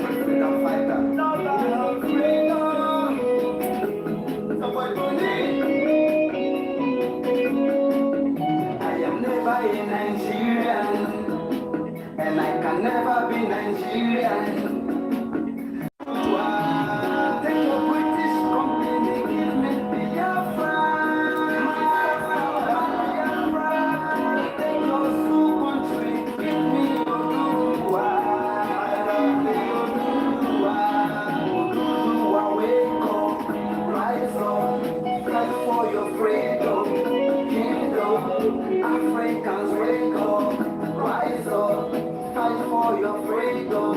freedom fighter. No freedom. Somebody I am never a Nigerian, and I can never be Nigerian. Take your British company, give me Biafra. Biafra. Take your Sioux country, give me Oduduwa. Oduduwa, wake up, rise up, fight for your freedom, kingdom. Africans, wake up, rise up, fight for your freedom,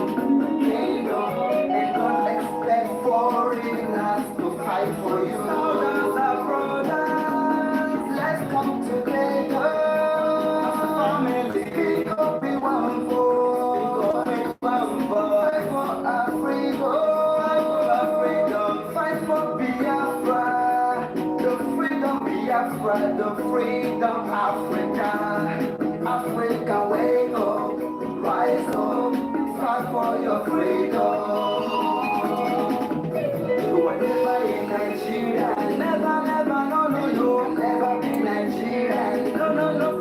kingdom, and don't expect foreigners to fight for you. Brothers and brothers, let's come together. Family, go be one voice, be one voice for Africa, fight for Biafra, the freedom Biafra, the freedom Africa. Africa, wake up, rise up, fight for your freedom. You were never in Nigeria, never, no, you'll never be Nigerian. No,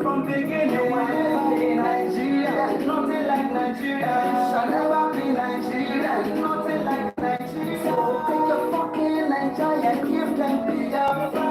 from beginning. You were never in Nigeria, nothing like Nigeria. You shall never be Nigerian, nothing like Nigeria. So take your fucking Nigeria, give them Biafra.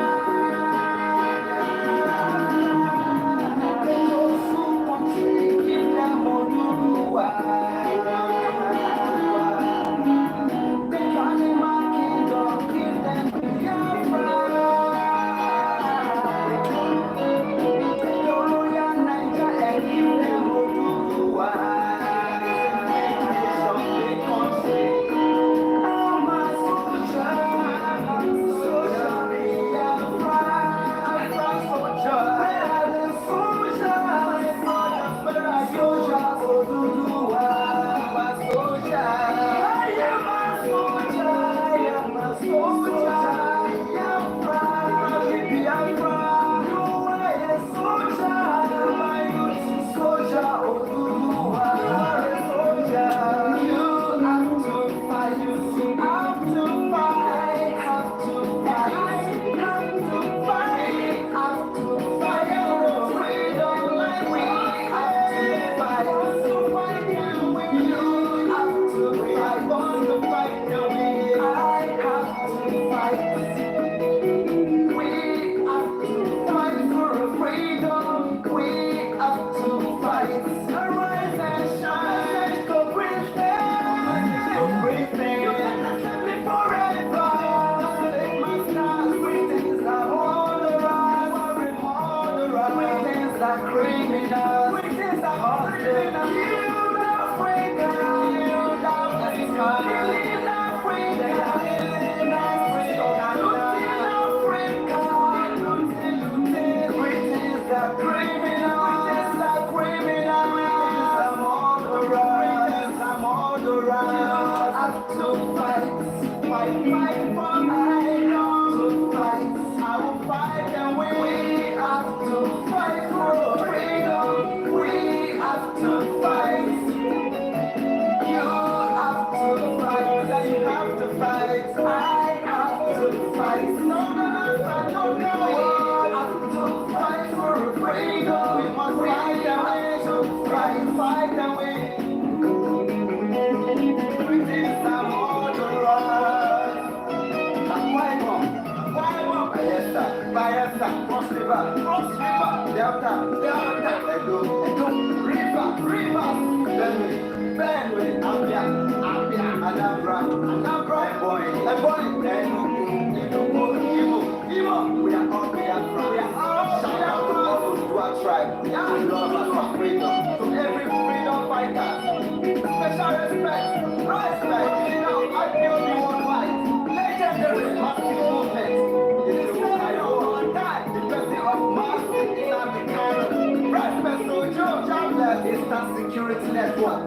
Security network.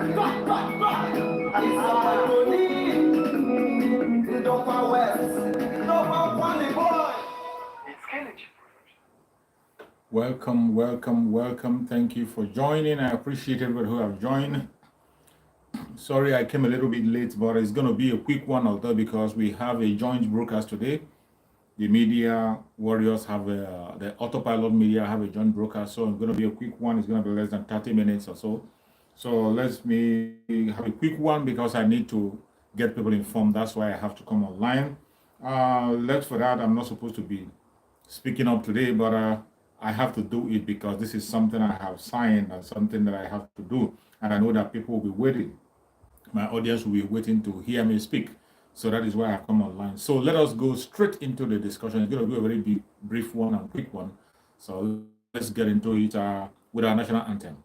Welcome. Thank you for joining. I appreciate everybody who have joined. Sorry, I came a little bit late, but it's going to be a quick one, although because we have a joint broadcast today. The media warriors have the autopilot media have a joint broadcast, so it's going to be a quick one. It's going to be less than 30 minutes or so. So let me have a quick one because I need to get people informed. That's why I have to come online. Left for that, I'm not supposed to be speaking up today, but I have to do it because this is something I have signed and something that I have to do. And I know that people will be waiting. My audience will be waiting to hear me speak. So that is why I've come online. So let us go straight into the discussion. It's going to be a very brief one and quick one. So let's get into it with our national anthem.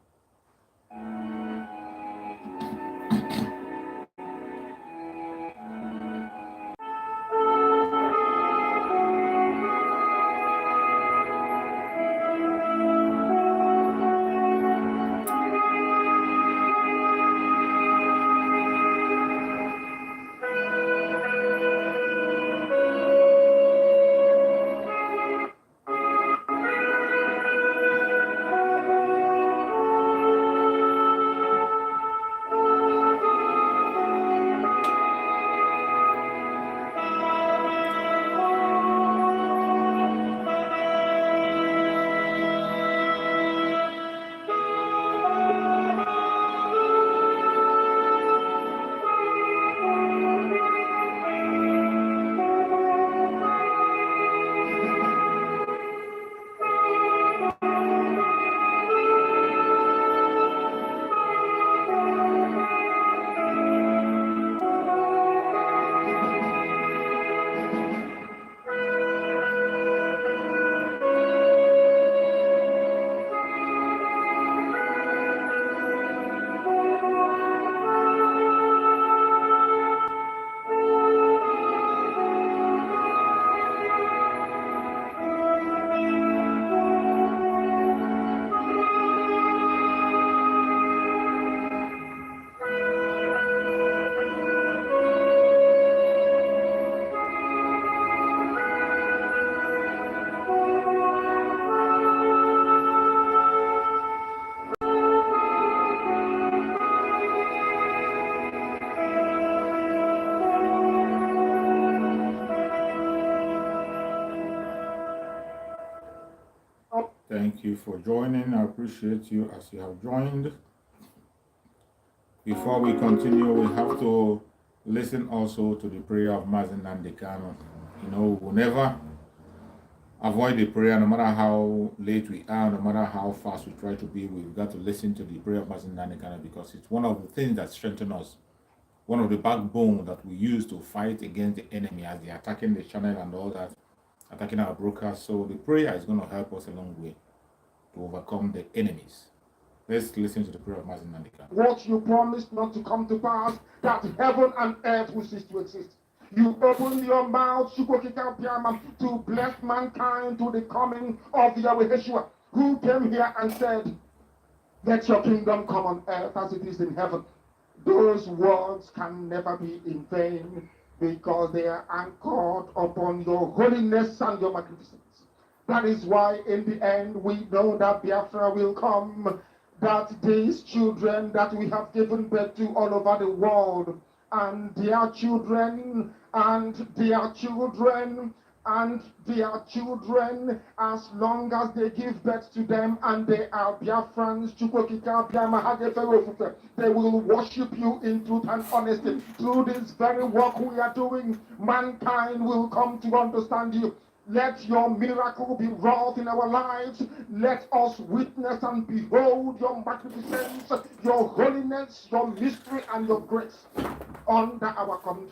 Thank you for joining. I appreciate you as you have joined. Before we continue, we have to listen also to the prayer of Mazen Nandekano. We'll never avoid the prayer, no matter how late we are, no matter how fast we try to be. We've got to listen to the prayer of Mazen Nandekano because it's one of the things that strengthen us, one of the backbone that we use to fight against the enemy as they're attacking the channel and all that, attacking our brokers. So the prayer is going to help us a long way to overcome the enemies. Let's listen to the prayer of Mazen Nandekano. What you promised not to come to pass, that heaven and earth will cease to exist. You opened your mouth to bless mankind to the coming of Yahweh Yeshua, who came here and said, let your kingdom come on earth as it is in heaven. Those words can never be in vain because they are anchored upon your holiness and your magnificence. That is why in the end we know that Biafra will come, that these children that we have given birth to all over the world, and their children, and their children, and their children, as long as they give birth to them and they are Biafrans, they will worship you in truth and honesty. Through this very work we are doing, mankind will come to understand you. Let your miracle be wrought in our lives. Let us witness and behold your magnificence, your holiness, your mystery, and your grace under our command.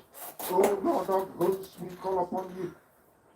Oh Lord of hosts, we call upon you.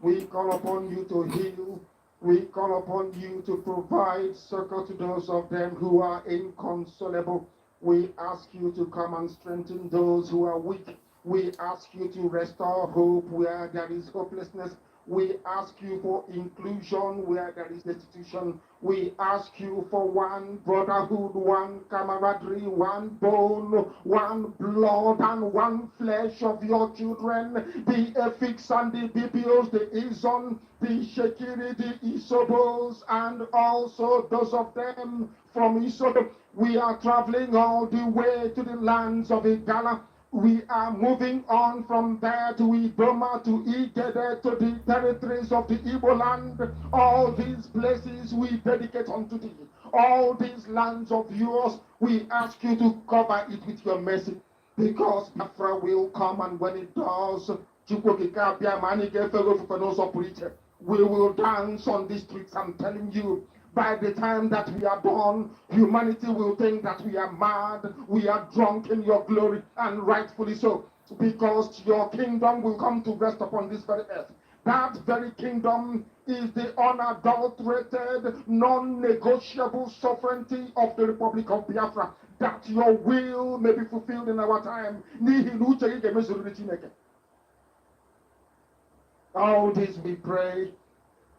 We call upon you to heal. We call upon you to provide succor to those of them who are inconsolable. We ask you to come and strengthen those who are weak. We ask you to restore hope where there is hopelessness. We ask you for inclusion where there is destitution. We ask you for one brotherhood, one camaraderie, one bone, one blood, and one flesh of your children. The Efiks and the Bibios, the Izon, the Shekiri, the Isobos, and also those of them from Isobo. We are traveling all the way to the lands of Igala. We are moving on from there to Idoma, to Igede, to the territories of the Igbo land. All these places we dedicate unto thee. All these lands of yours, we ask you to cover it with your mercy. Because Biafra will come, and when it does, we will dance on the streets. I'm telling you, by the time that we are done, humanity will think that we are mad, we are drunk in your glory, and rightfully so, because your kingdom will come to rest upon this very earth. That very kingdom is the unadulterated, non-negotiable sovereignty of the Republic of Biafra, that your will may be fulfilled in our time. All this we pray,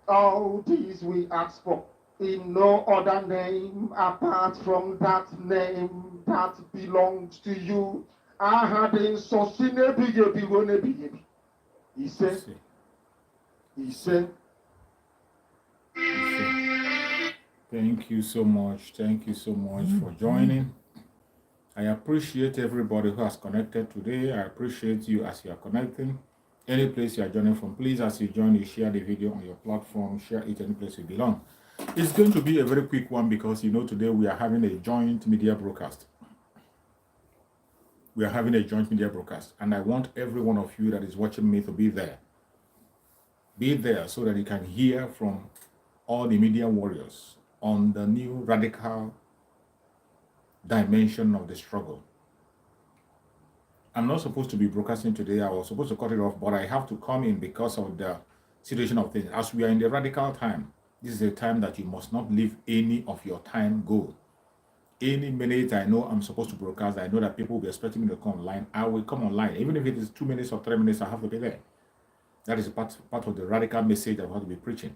all these we ask for, in no other name apart from that name that belongs to you. I had in Sosine Bigebi. He said, Thank you so much. Thank you so much for joining. I appreciate everybody who has connected today. I appreciate you as you are connecting. Any place you are joining from, please, as you join, you share the video on your platform, share it any place you belong. It's going to be a very quick one because, today we are having a joint media broadcast. We are having a joint media broadcast, and I want every one of you that is watching me to be there. Be there so that you can hear from all the media warriors on the new radical dimension of the struggle. I'm not supposed to be broadcasting today. I was supposed to cut it off, but I have to come in because of the situation of things. As we are in the radical time, this is a time that you must not leave any of your time go. Any minute I know I'm supposed to broadcast, I know that people will be expecting me to come online. I will come online. Even if it is 2 minutes or 3 minutes, I have to be there. That is part of the radical message that I want to be preaching.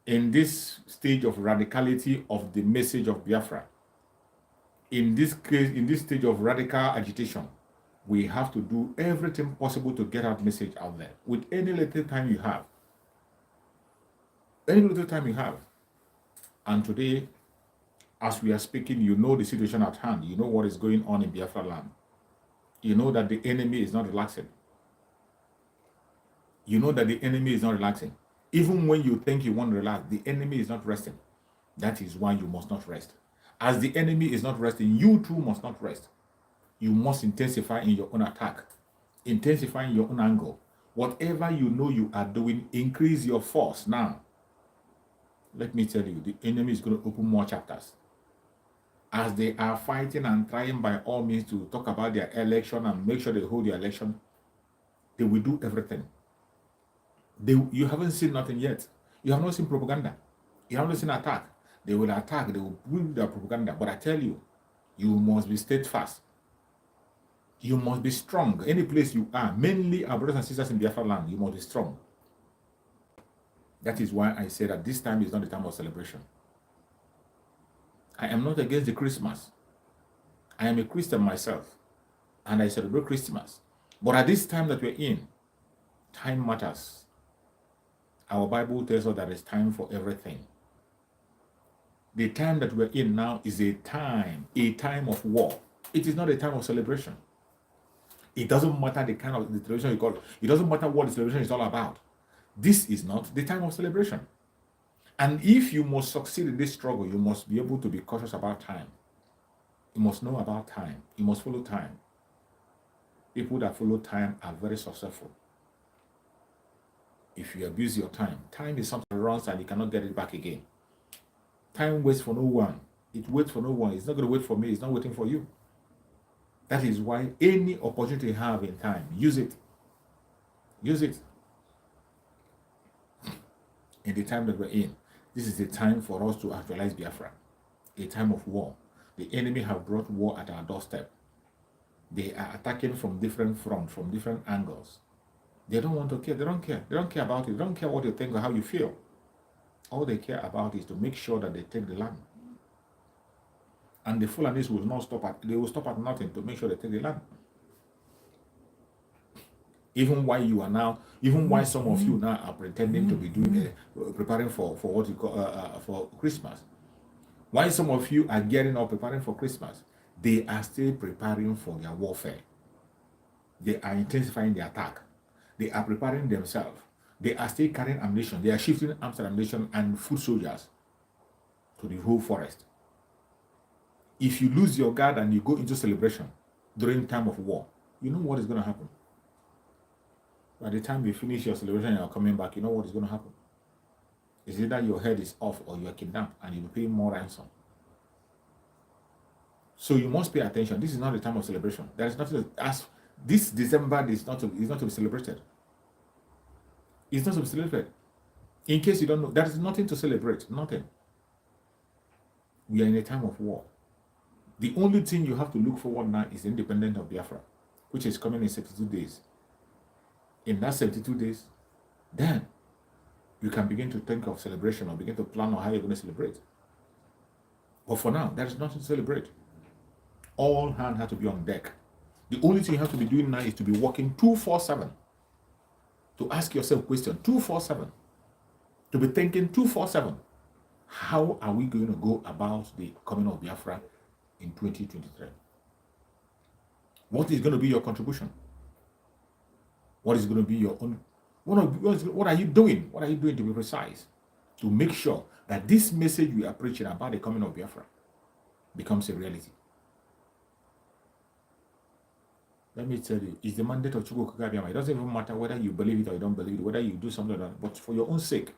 In this stage of radicality of the message of Biafra, in this case, in this stage of radical agitation, we have to do everything possible to get our message out there with any little time you have. Any little time you have. And today, as we are speaking, you know the situation at hand. You know what is going on in Biafra land. You know that the enemy is not relaxing. You know that the enemy is not relaxing. Even when you think you want to relax, the enemy is not resting. That is why you must not rest. As the enemy is not resting, you too must not rest. You must intensify in your own attack, intensify in your own angle. Whatever you know you are doing, increase your force now. Let me tell you, the enemy is going to open more chapters. As they are fighting and trying by all means to talk about their election and make sure they hold their election, they will do everything. You haven't seen nothing yet. You have not seen propaganda. You haven't seen attack. They will attack, they will build their propaganda. But I tell you, you must be steadfast. You must be strong. Any place you are, mainly our brothers and sisters in Biafra land, you must be strong. That is why I say that this time is not the time of celebration. I am not against the Christmas. I am a Christian myself, and I celebrate Christmas. But at this time that we're in, time matters. Our Bible tells us that it's time for everything. The time that we're in now is a time of war. It is not a time of celebration. It doesn't matter the kind of the celebration you call it. It doesn't matter what the celebration is all about. This is not the time of celebration. And if you must succeed in this struggle, you must be able to be cautious about time. You must know about time. You must follow time. People that follow time are very successful. If you abuse your time, time is something that runs and you cannot get it back again. Time waits for no one. It waits for no one. It's not going to wait for me. It's not waiting for you. That is why any opportunity you have in time, use it. Use it. In the time that we're in, this is the time for us to actualize Biafra. A time of war. The enemy have brought war at our doorstep. They are attacking from different fronts, from different angles. They don't want to care. They don't care. They don't care about it. They don't care what you think or how you feel. All they care about is to make sure that they take the land. And the Fulanis will not stop at, they will stop at nothing to make sure they take the land. Even while you are now, even while some of you now are pretending to be doing, preparing for what you call, for Christmas. Why some of you are getting up, preparing for Christmas, they are still preparing for their warfare. They are intensifying the attack. They are preparing themselves. They are still carrying ammunition. They are shifting arms and ammunition and foot soldiers to the whole forest. If you lose your guard and you go into celebration during time of war, you know what is going to happen. By the time you finish your celebration and you're coming back, you know what is going to happen. It's either your head is off or you are kidnapped and you'll be paying more ransom. So you must pay attention. This is not the time of celebration. There is nothing as this December is not to be celebrated. It's not to be celebrated. In case you don't know, there is nothing to celebrate. Nothing. We are in a time of war. The only thing you have to look forward now is the independence of Biafra, which is coming in 72 days. In that 72 days, then you can begin to think of celebration or begin to plan on how you're going to celebrate. But for now, there is nothing to celebrate. All hands have to be on deck. The only thing you have to be doing now is to be working 247. To ask yourself questions 247. To be thinking 247. How are we going to go about the coming of Biafra in 2023? What is going to be your contribution? What is going to be your own? What are you doing? What are you doing, to be precise, to make sure that this message we are preaching about the coming of Biafra becomes a reality? Let me tell you, it's the mandate of Chukwu Abiyama. It doesn't even matter whether you believe it or you don't believe it, whether you do something or not, but for your own sake.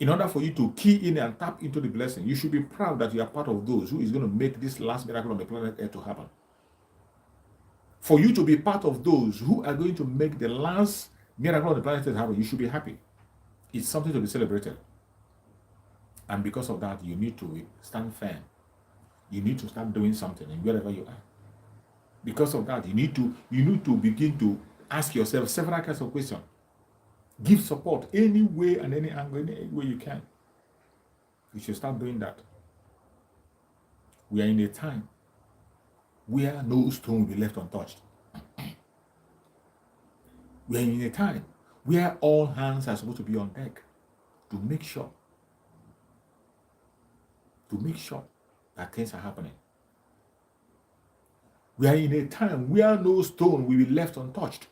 In order for you to key in and tap into the blessing, you should be proud that you are part of those who is going to make this last miracle on the planet Earth to happen. For you to be part of those who are going to make the last miracle on the planet Earth happen, you should be happy. It's something to be celebrated. And because of that, you need to stand firm. You need to start doing something wherever you are. Because of that, you need to begin to ask yourself several kinds of questions. Give support any way and any angle, any way you can. You should start doing that. We are in a time where no stone will be left untouched. We are in a time where all hands are supposed to be on deck to make sure that things are happening. We are in a time where no stone will be left untouched.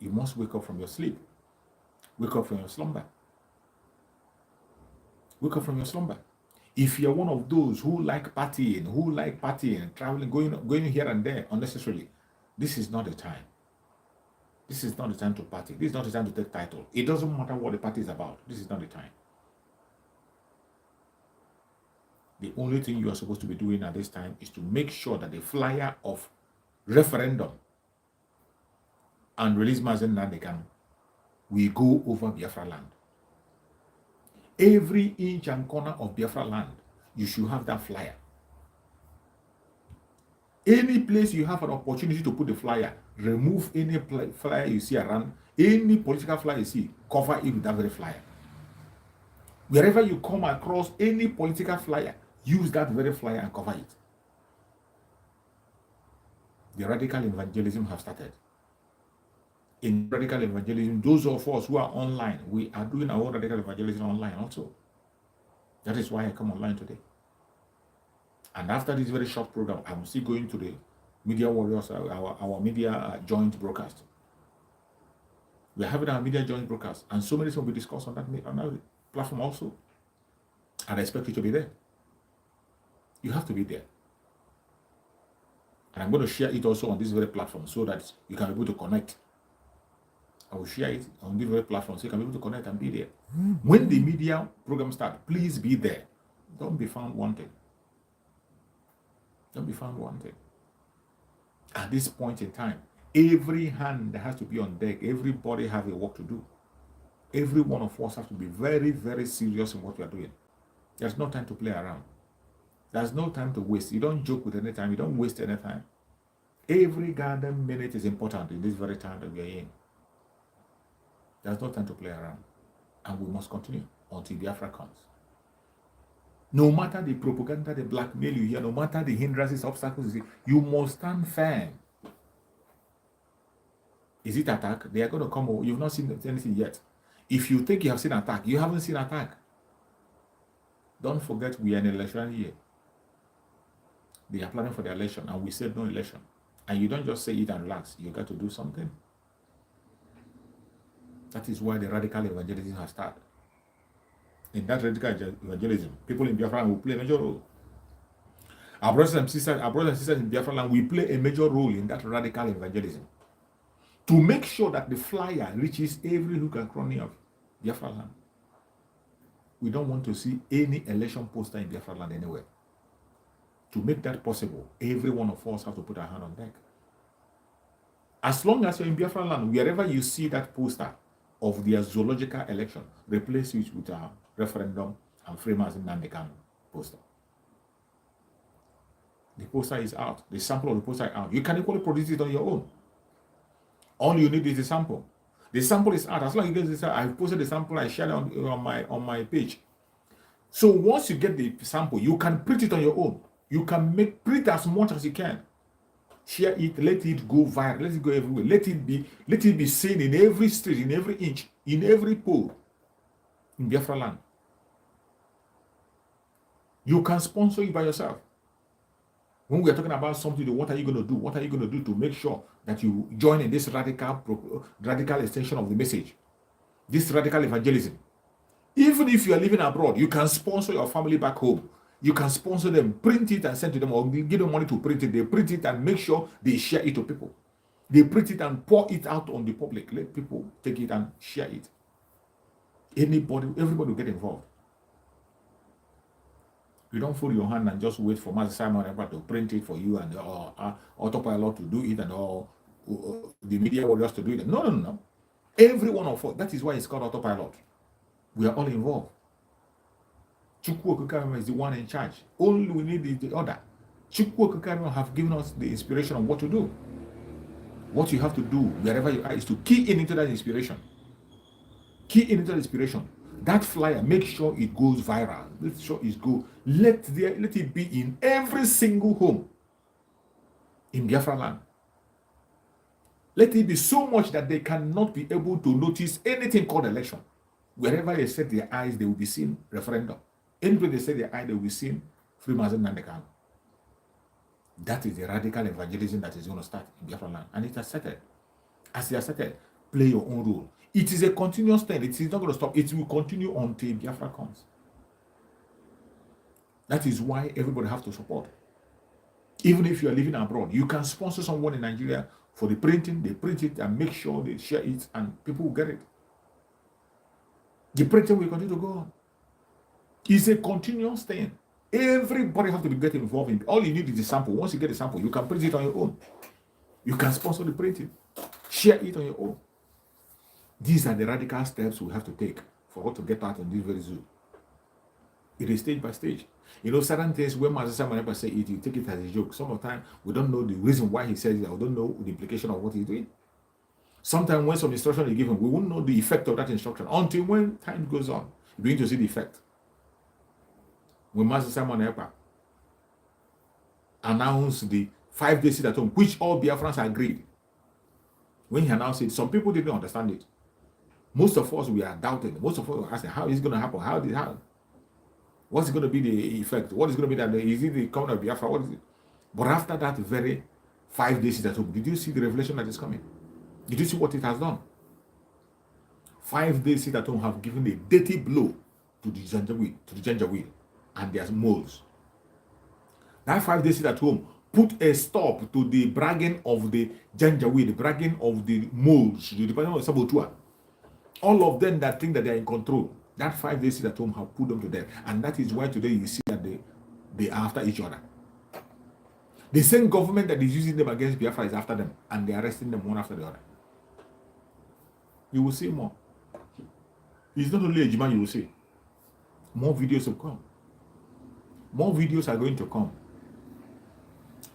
You must wake up from your sleep. Wake up from your slumber. Wake up from your slumber. If you're one of those who like partying, traveling, going here and there unnecessarily, this is not the time. This is not the time to party. This is not the time to take title. It doesn't matter what the party is about. This is not the time. The only thing you are supposed to be doing at this time is to make sure that the flyer of referendum and release Mazen Nandekan will go over Biafra land. Every inch and corner of Biafra land, you should have that flyer. Any place you have an opportunity to put the flyer, remove any flyer you see around, any political flyer you see, cover it with that very flyer. Wherever you come across any political flyer, use that very flyer and cover it. The radical evangelism have started. In radical evangelism, those of us who are online, we are doing our own radical evangelism online also. That is why I come online today. And after this very short program, I'm still going to the media warriors, our media joint broadcast. We're having our media joint broadcast, and so many things will be discussed on that platform also. And I expect you to be there. You have to be there. And I'm going to share it also on this very platform so that you can be able to connect. I will share it on this very platform so you can be able to connect and be there. When the media program starts, please be there. Don't be found wanting. Don't be found wanting. At this point in time, every hand has to be on deck. Everybody has a work to do. Every one of us has to be very, very serious in what we are doing. There's no time to play around. There's no time to waste. You don't joke with any time. You don't waste any time. Every goddamn minute is important in this very time that we are in. There's no time to play around. And we must continue until Biafra comes. No matter the propaganda, the blackmail you hear, no matter the hindrances, obstacles you see, you must stand firm. Is it attack? They are going to come over. You've not seen anything yet. If you think you have seen attack, you haven't seen attack. Don't forget we are in election year. They are planning for the election, and we said no election. And you don't just say it and relax. You got to do something. That is why the radical evangelism has started. In that radical evangelism, people in Biafra will play a major role. Our brothers and sisters in Biafra land, we play a major role in that radical evangelism to make sure that the flyer reaches every hook and cranny of Biafra land. We don't want to see any election poster in Biafra land anywhere. To make that possible, every one of us have to put our hand on deck. As long as you're in Biafra land, wherever you see that poster of their zoological election, replace it with a referendum and framers in Nandekan poster. The poster is out. The sample of the poster is out. You can equally produce it on your own. All you need is the sample. The sample is out. As long as you get this, I've posted the sample. I shared it on my page. So once you get the sample, you can print it on your own. You can print as much as you can. Share it. Let it go viral. Let it go everywhere. Let it be seen in every street, in every inch, in every pole in Biafra land. You can sponsor it by yourself. When we are talking about something, what are you going to do? What are you going to do to make sure that you join in this radical extension of the message, this radical evangelism? Even if you are living abroad, you can sponsor your family back home. You can sponsor them, print it and send to them, or give them money to print it. They print it and make sure they share it to people. They print it and pour it out on the public. Let people take it and share it. Everybody will get involved. You don't fold your hand and just wait for Master Simon to print it for you and autopilot to do it and the media warriors to do it. No. Every one of us. That is why it's called autopilot. We are all involved. Chukwu Okukame is the one in charge. All we need is the order. Chukwu Okukame have given us the inspiration of what to do. What you have to do wherever you are is to key into that inspiration. Key into that inspiration. That flyer, make sure it goes viral. Make sure it goes. Let it be in every single home in Biafra land. Let it be so much that they cannot be able to notice anything called election. Wherever they set their eyes, they will be seeing referendum. Anywhere they set their eyes, they will be seeing Freemason Nandekan. That is the radical evangelism that is going to start in Biafra land. And it has started. As it has started, play your own role. It is a continuous thing. It is not going to stop. It will continue until Biafra comes. That is why everybody has to support. Even if you are living abroad, you can sponsor someone in Nigeria for the printing. They print it and make sure they share it and people will get it. The printing will continue to go on. It's a continuous thing. Everybody has to be getting involved in. All you need is the sample. Once you get the sample, you can print it on your own. You can sponsor the printing. Share it on your own. These are the radical steps we have to take for us to get out in this very zoo. It is stage by stage. You know, certain things when Master Simon say it, you take it as a joke. Some of the time, we don't know the reason why he says it, or don't know the implication of what he's doing. Sometimes when some instruction is given, we won't know the effect of that instruction until when time goes on. You're going to see the effect. When Master Simon Epa announced the 5-day sit at home, which all Biafrans agreed. When he announced it, some people didn't understand it. Most of us, we are doubting. Most of us are asking, how is it going to happen? How? What's going to be the effect? What is going to be that? Is it the coming of Biafra? What is it? But after that very 5 days at home, did you see the revelation that is coming? Did you see what it has done? 5 days sit at home have given a dirty blow to the Janjaweed and their moles. That 5 days sit at home put a stop to the bragging of the Janjaweed, the bragging of the moles, the department of Sabotua. All of them that think that they are in control. That 5 days sit at home have put them to death. And that is why today you see that they are after each other. The same government that is using them against Biafra is after them. And they are arresting them one after the other. You will see more. It's not only Ejima you will see. More videos will come. More videos are going to come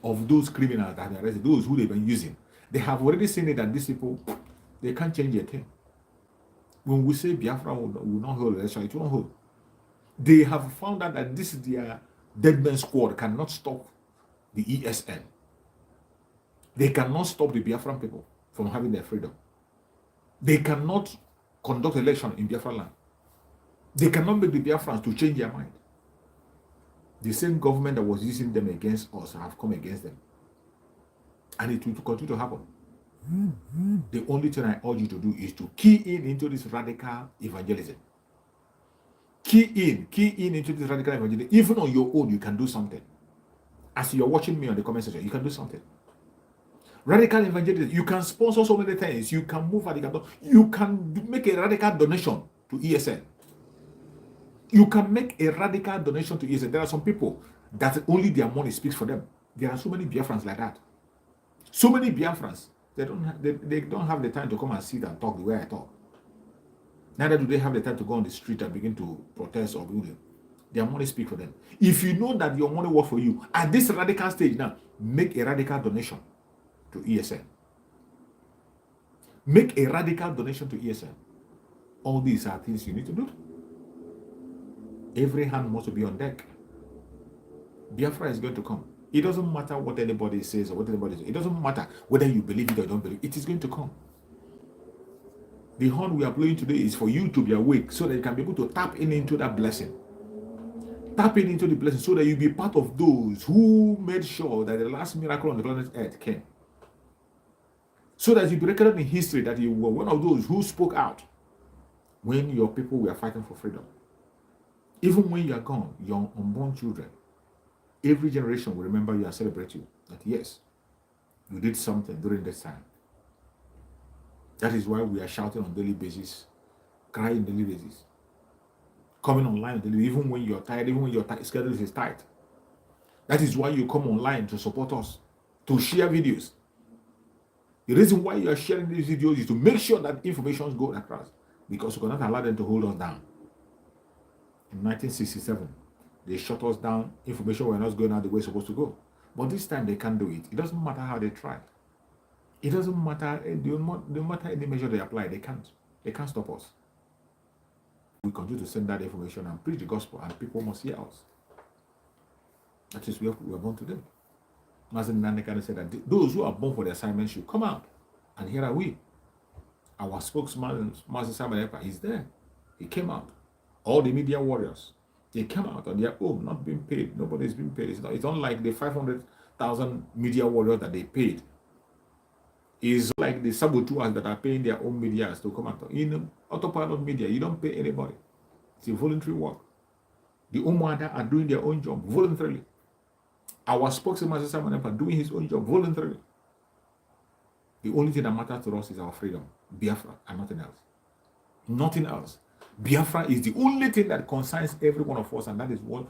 of those criminals that are arrested, those who they've been using. They have already seen it that these people, they can't change their thing. When we say Biafra will not hold election, it won't hold. They have found out that this is their dead man squad cannot stop the ESN. They cannot stop the Biafran people from having their freedom. They cannot conduct election in Biafra land. They cannot make the Biafrans to change their mind. The same government that was using them against us have come against them. And it will continue to happen. The only thing I urge you to do is to key in into this radical evangelism. Key in into this radical evangelism. Even on your own, you can do something. As you're watching me on the comment section, you can do something. Radical evangelism, you can sponsor so many things. You can move radical. You can make a radical donation to ESN. You can make a radical donation to ESN. There are some people that only their money speaks for them. There are so many Biafrans like that. So many Biafrans, they don't have the time to come and sit and talk the way I talk. Neither do they have the time to go on the street and begin to protest or do them. Their money speaks for them. If you know that your money works for you, at this radical stage now, make a radical donation to ESN. Make a radical donation to ESN. All these are things you need to do. Every hand must be on deck. Biafra is going to come. It doesn't matter what anybody says or what anybody says. It doesn't matter whether you believe it or don't believe it. It is going to come. The horn we are blowing today is for you to be awake so that you can be able to tap into that blessing. Tap into the blessing so that you be part of those who made sure that the last miracle on the planet Earth came. So that you be recorded in history that you were one of those who spoke out when your people were fighting for freedom. Even when you are gone, your unborn children, every generation will remember you and celebrate you. That yes, you did something during this time. That is why we are shouting on a daily basis, crying on a daily basis, coming online on daily, even when you're tired, even when your schedule is tight. That is why you come online to support us, to share videos. The reason why you are sharing these videos is to make sure that information goes across, because we cannot allow them to hold us down. In 1967, they shut us down. Information were not going out the way it's supposed to go. But this time they can't do it. It doesn't matter how they try. It doesn't matter, no matter any measure they apply, they can't. They can't stop us. We continue to send that information and preach the gospel, and people must hear us. That is what we are born to do. Master Nanekane said that those who are born for the assignment should come out. And here are we. Our spokesman, Master Simon Epa, is there. He came out. All the media warriors, they came out on their own, not being paid. Nobody's being paid. It's not like the 500,000 media warriors that they paid. It's like the saboteurs that are paying their own media to come out. In autopilot media, you don't pay anybody. It's a voluntary work. The Umada are doing their own job voluntarily. Our spokesman, Simon Epa, doing his own job voluntarily. The only thing that matters to us is our freedom, Biafra, and nothing else. Nothing else. Biafra is the only thing that concerns every one of us, and that is what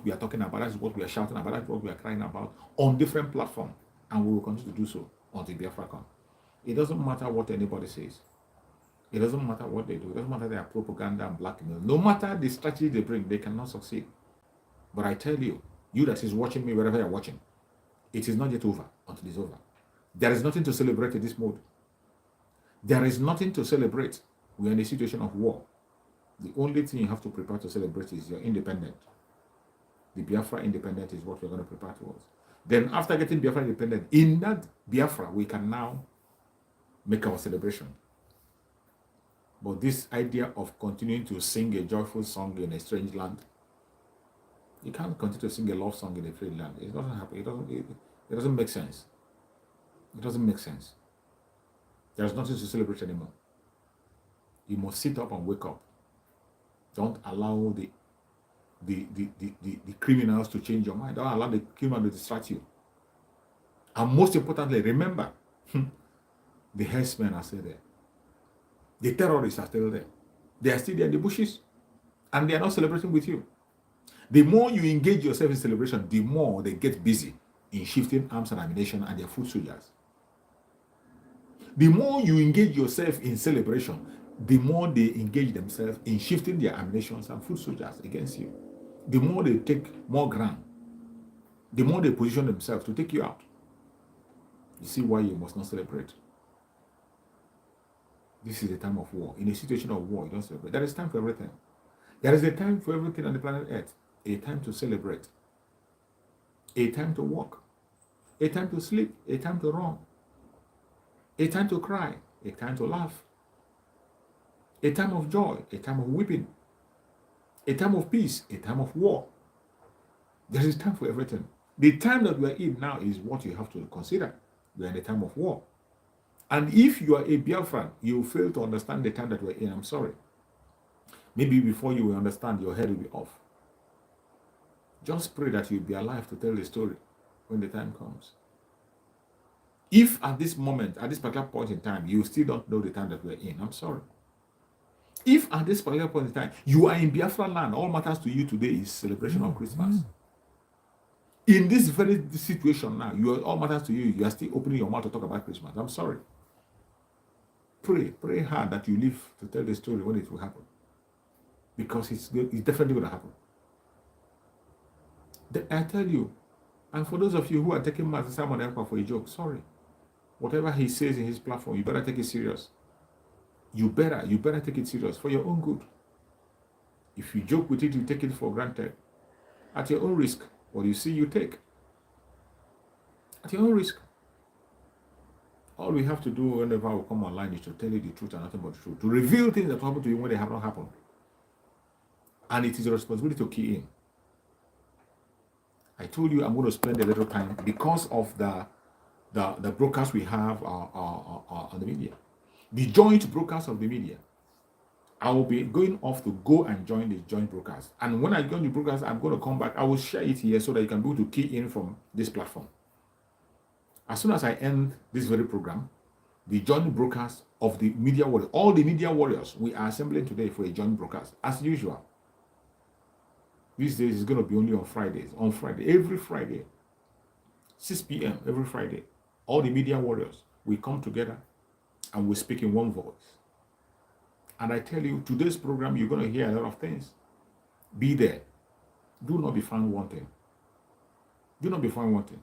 we are talking about. That is what we are shouting about. That is what we are crying about on different platforms, and we will continue to do so until Biafra comes. It doesn't matter what anybody says. It doesn't matter what they do. It doesn't matter their propaganda and blackmail. No matter the strategy they bring, they cannot succeed. But I tell you, you that is watching me wherever you're watching, it is not yet over until it's over. There is nothing to celebrate in this mode. There is nothing to celebrate. We are in a situation of war. The only thing you have to prepare to celebrate is your independence. The Biafra independence is what we're going to prepare towards. Then after getting Biafra independent, in that Biafra, we can now make our celebration. But this idea of continuing to sing a joyful song in a strange land, you can't continue to sing a love song in a strange land. It doesn't happen. It doesn't make sense. It doesn't make sense. There's nothing to celebrate anymore. You must sit up and wake up. Don't allow the criminals to change your mind. Don't allow the criminal to distract you. And most importantly, remember, the herdsmen are still there. The terrorists are still there. They are still there in the bushes, and they are not celebrating with you. The more you engage yourself in celebration, the more they get busy in shifting arms and ammunition and their foot soldiers. The more you engage yourself in celebration, the more they engage themselves in shifting their ammunition and foot soldiers against you. The more they take more ground, the more they position themselves to take you out. You see why you must not celebrate. This is a time of war. In a situation of war, you don't celebrate. There is time for everything. There is a time for everything on the planet Earth. A time to celebrate. A time to walk. A time to sleep. A time to run. A time to cry. A time to laugh. A time of joy. A time of weeping. A time of peace. A time of war. There is time for everything. The time that we are in now is what you have to consider. We are in a time of war. And if you are a Biafran, you fail to understand the time that we're in, I'm sorry. Maybe before you will understand, your head will be off. Just pray that you'll be alive to tell the story when the time comes. If at this moment, at this particular point in time, you still don't know the time that we're in, I'm sorry. If at this particular point in time, you are in Biafra land, all matters to you today is celebration of Christmas. In this very situation now, all matters to you are still opening your mouth to talk about Christmas. I'm sorry. Pray hard that you live to tell the story when it will happen. Because it's definitely going to happen. I tell you, and for those of you who are taking Master Simon Ekpa for a joke, sorry. Whatever he says in his platform, you better take it serious. You better take it serious for your own good. If you joke with it, you take it for granted. At your own risk. What you see, you take. At your own risk. All we have to do whenever we come online is to tell you the truth and nothing but the truth. To reveal things that happen to you when they have not happened. And it is your responsibility to key in. I told you I'm going to spend a little time because of the broadcast we have on the media. The joint broadcast of the media. I will be going off to go and join the joint broadcast. And when I join the broadcast, I'm going to come back. I will share it here so that you can be able to key in from this platform. As soon as I end this very program, the joint broadcast of the media warriors, all the media warriors, we are assembling today for a joint broadcast, as usual. These days, it's going to be only on Fridays. On Friday, every Friday, 6 p.m. every Friday, all the media warriors, we come together and we speak in one voice. And I tell you, today's program, you're going to hear a lot of things. Be there. Do not be found wanting. Do not be found wanting.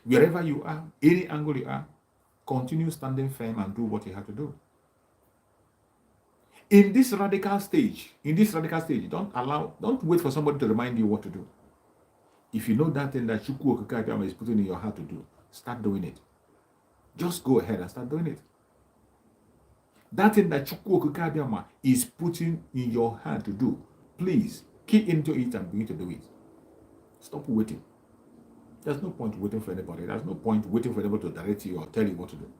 Wherever you are, any angle you are, continue standing firm and do what you have to do. In this radical stage, don't wait for somebody to remind you what to do. If you know that thing that Chukwu Okikabiyama is putting in your heart to do, start doing it. Just go ahead and start doing it. That thing that Chukwu Okikabiyama is putting in your hand to do, please key into it and begin to do it. Stop waiting. There's no point waiting for anybody. There's no point waiting for anybody to direct you or tell you what to do.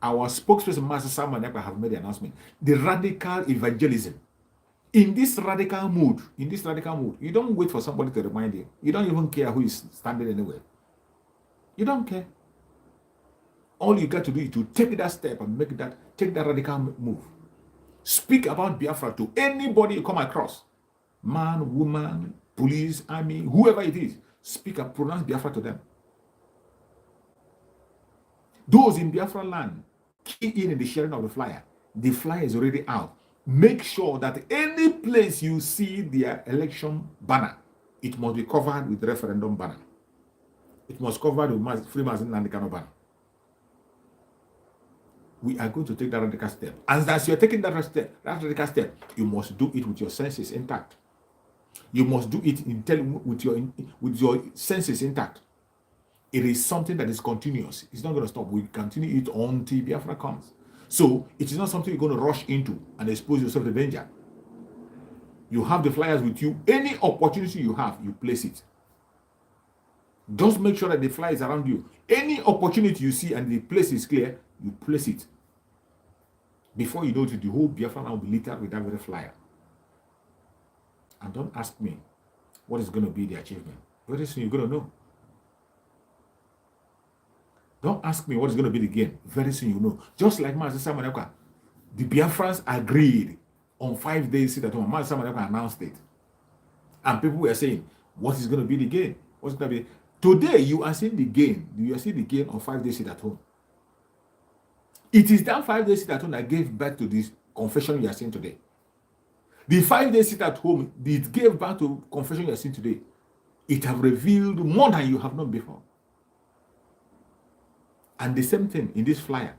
Our spokesperson, Master Simon Ekpa, have made the announcement. The radical evangelism. In this radical mood, you don't wait for somebody to remind you. You don't even care who is standing anywhere. You don't care. All you got to do is to take that step and take that radical move. Speak about Biafra to anybody you come across. Man, woman, police, army, whoever it is. Speak and pronounce Biafra to them. Those in Biafra land, key in the sharing of the flyer. The flyer is already out. Make sure that any place you see their election banner, it must be covered with referendum banner. It must cover the free Mazin and the Kano banner. We are going to take that radical step. And as you're taking that radical step, you must do it with your senses intact. You must do it with your senses intact. It is something that is continuous. It's not going to stop. We continue it until Biafra comes. So it is not something you're going to rush into and expose yourself to danger. You have the flyers with you. Any opportunity you have, you place it. Just make sure that the flyer is around you. Any opportunity you see and the place is clear, you place it. Before you know it, the whole Biafra now will be littered with that very flyer. And don't ask me what is going to be the achievement. Very soon you're going to know. Don't ask me what is going to be the gain. Very soon you know. Just like Master Simon Ekpa, the Biafrans agreed on 5 days sit at home. Master Simon Ekpa announced it. And people were saying, what is going to be the gain? What's going to be? Today you are seeing the gain. You are seeing the gain on 5 days sit at home. It is that 5 days sit at home that gave birth to this confession you are seeing today. The 5 days sit at home, it gave birth to confession you are seeing today. It have revealed more than you have known before. And the same thing in this flyer,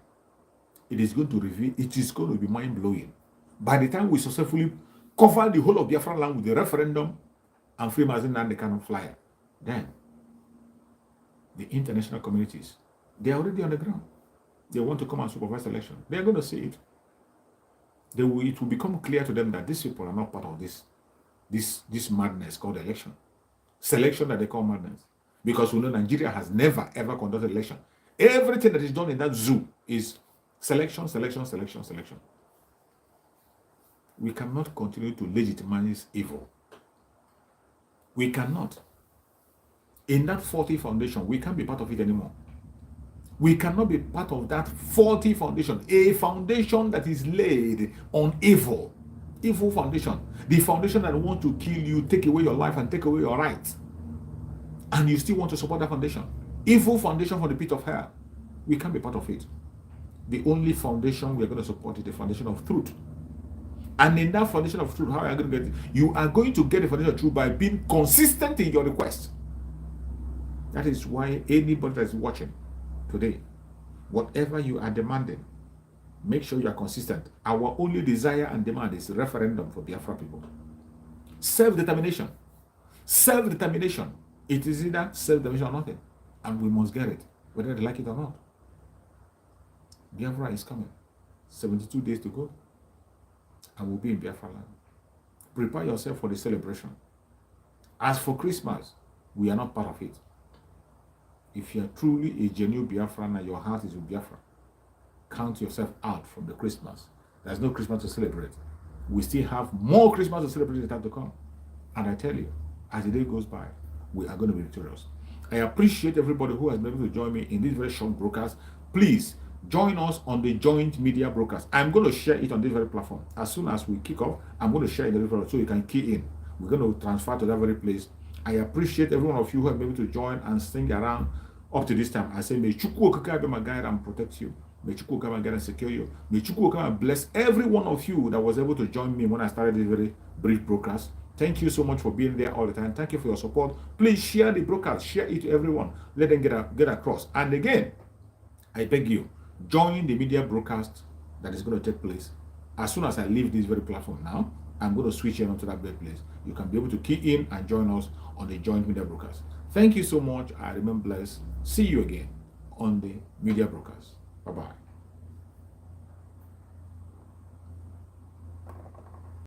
it is going to reveal, it is going to be mind-blowing. By the time we successfully cover the whole of Biafra land with the referendum and free Mazin and the canon flyer, then the international communities, they are already on the ground. They want to come and supervise the election. They are going to see it. It will become clear to them that these people are not part of this this madness called election. Selection that they call madness. Because we know Nigeria has never ever conducted election. Everything that is done in that zoo is selection, selection, selection, selection. We cannot continue to legitimize evil. We cannot. In that faulty foundation, we can't be part of it anymore. We cannot be part of that faulty foundation, a foundation that is laid on evil. Evil foundation. The foundation that wants to kill you, take away your life, and take away your rights. And you still want to support that foundation. Evil foundation from the pit of hell. We can't be part of it. The only foundation we are going to support is the foundation of truth. And in that foundation of truth, how are you going to get it? You are going to get the foundation of truth by being consistent in your request. That is why anybody that is watching today, whatever you are demanding, make sure you are consistent. Our only desire and demand is a referendum for Biafra people. Self-determination. Self-determination. It is either self-determination or nothing. And we must get it, whether they like it or not. Biafra is coming. 72 days to go. And we'll be in Biafra land. Prepare yourself for the celebration. As for Christmas, we are not part of it. If you are truly a genuine Biafran and your heart is with Biafra, count yourself out from the Christmas. There's no Christmas to celebrate. We still have more Christmas to celebrate in time to come. And I tell you, as the day goes by, we are going to be victorious. I appreciate everybody who has been able to join me in this very short broadcast. Please join us on the joint media broadcast. I'm going to share it on this very platform. As soon as we kick off, I'm going to share it on the platform so you can key in. We're going to transfer to that very place. I appreciate every one of you who have been able to join and sing around up to this time. I say, may Chukwu Okike be my guide and protect you. May Chukwu come and guide and secure you. May Chukwu come and bless every one of you that was able to join me when I started this very brief broadcast. Thank you so much for being there all the time. Thank you for your support. Please share the broadcast. Share it to everyone. Let them get across. And again, I beg you, join the media broadcast that is going to take place. As soon as I leave this very platform now, I'm going to switch in onto that very place. You can be able to key in and join us on the joint media broadcast. Thank you so much. I remain blessed. See you again on the media broadcast. Bye-bye.